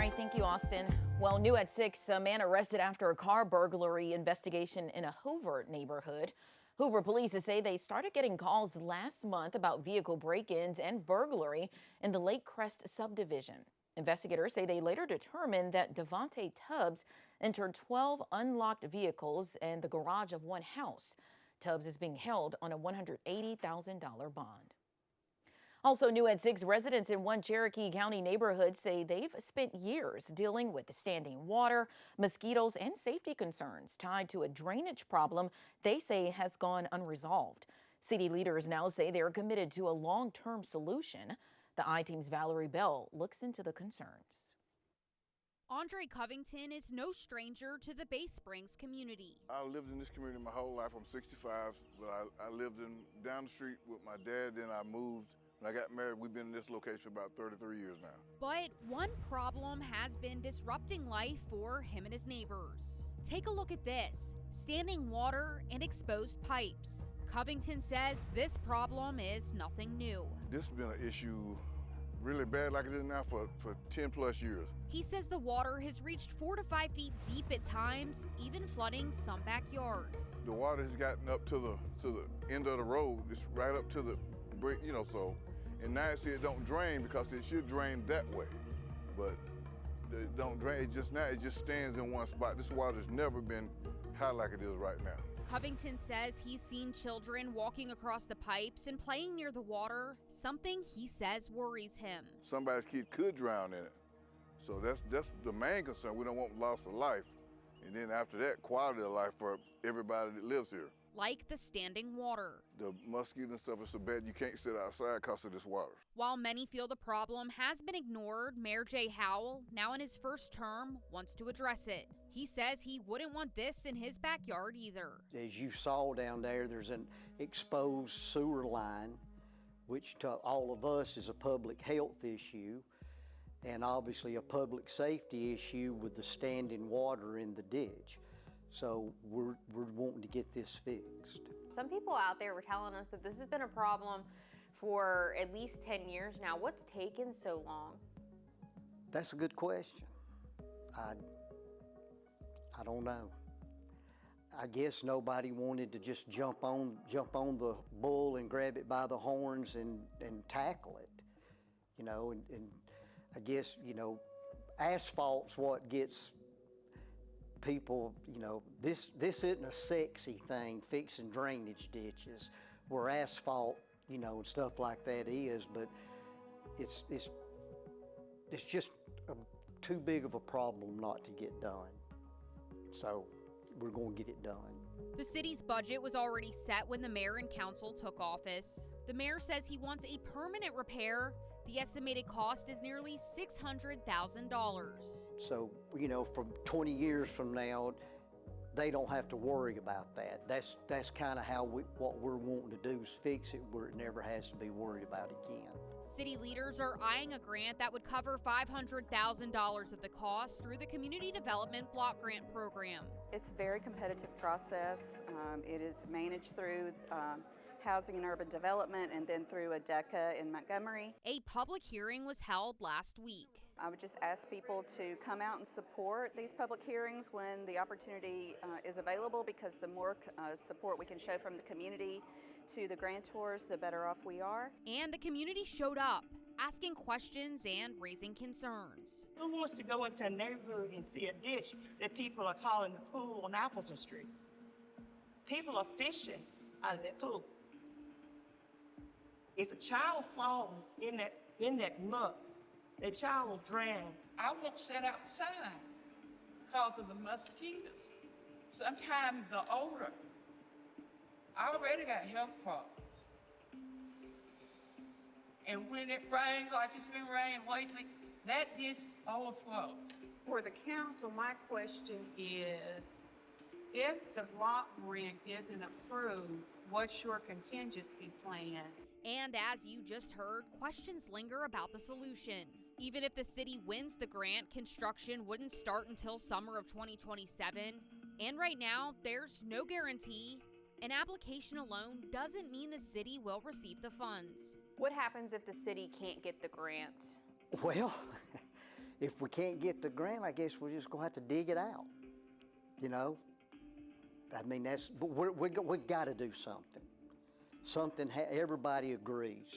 right, thank you, Austin. Well, new at 6, a man arrested after a car burglary investigation in a Hoover neighborhood. Hoover police say they started getting calls last month about vehicle break-ins and burglary in the Lake Crest subdivision. Investigators say they later determined that Devontae Tubbs entered 12 unlocked vehicles in the garage of one house. Tubbs is being held on a $180,000 bond. Also new at 6, residents in one Cherokee County neighborhood say they've spent years dealing with standing water, mosquitoes, and safety concerns tied to a drainage problem they say has gone unresolved. City leaders now say they're committed to a long-term solution. The I-Team's Valerie Bell looks into the concerns. Andre Covington is no stranger to the Bay Springs community. I lived in this community my whole life. I'm 65, but I lived down the street with my dad, then I moved. When I got married, we've been in this location for about 33 years now. But one problem has been disrupting life for him and his neighbors. Take a look at this: standing water and exposed pipes. Covington says this problem is nothing new. This has been an issue really bad like it is now for 10 plus years. He says the water has reached 4 to 5 feet deep at times, even flooding some backyards. The water has gotten up to the end of the road. It's right up to the brick, so. And now it don't drain because it should drain that way, but it don't drain. It just stands in one spot. This water's never been high like it is right now. Covington says he's seen children walking across the pipes and playing near the water, something he says worries him. Somebody's kid could drown in it, so that's the main concern. We don't want loss of life, and then after that, quality of life for everybody that lives here. Like the standing water. The mosquitoes and stuff is so bad you can't sit outside because of this water. While many feel the problem has been ignored, Mayor Jay Howell, now in his first term, wants to address it. He says he wouldn't want this in his backyard either. As you saw down there, there's an exposed sewer line, which to all of us is a public health issue, and obviously a public safety issue with the standing water in the ditch. So we're wanting to get this fixed. Some people out there were telling us that this has been a problem for at least 10 years now. What's taken so long? That's a good question. I don't know. I guess nobody wanted to just jump on the bull and grab it by the horns and tackle it, and I guess, asphalt's what gets people, this isn't a sexy thing, fixing drainage ditches, where asphalt, and stuff like that is, but it's just too big of a problem not to get done. So we're going to get it done. The city's budget was already set when the mayor and council took office. The mayor says he wants a permanent repair. The estimated cost is nearly $600,000. So, from 20 years from now, they don't have to worry about that. That's kind of what we're wanting to do, is fix it where it never has to be worried about again. City leaders are eyeing a grant that would cover $500,000 of the cost through the Community Development Block Grant Program. It's a very competitive process. It is managed through Housing and Urban Development and then through ADECA in Montgomery. A public hearing was held last week. I would just ask people to come out and support these public hearings when the opportunity is available, because the more support we can show from the community to the grantors, the better off we are. And the community showed up, asking questions and raising concerns. Who wants to go into a neighborhood and see a ditch that people are calling the pool on Appleton Street? People are fishing out of that pool. If a child falls in that muck, that child will drown. I won't sit outside because of the mosquitoes. Sometimes the odor. I already got health problems. And when it rains, like it's been raining lately, that ditch overflows. For the council, my question is, if the block grant isn't approved, what's your contingency plan? And as you just heard, questions linger about the solution. Even if the city wins the grant, construction wouldn't start until summer of 2027. And right now, there's no guarantee. An application alone doesn't mean the city will receive the funds. What happens if the city can't get the grant? Well, if we can't get the grant, I guess we're just gonna have to dig it out, you know? I mean, but we've got to do something. Everybody agrees.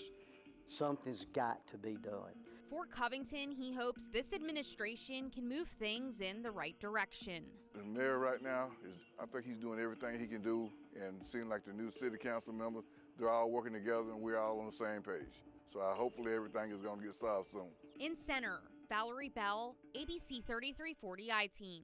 Something's got to be done. For Covington, he hopes this administration can move things in the right direction. The mayor right now, I think he's doing everything he can do, and seeing like the new city council members, they're all working together and we're all on the same page. So hopefully everything is gonna get solved soon. In Center, Valerie Bell, ABC 3340 I-Team.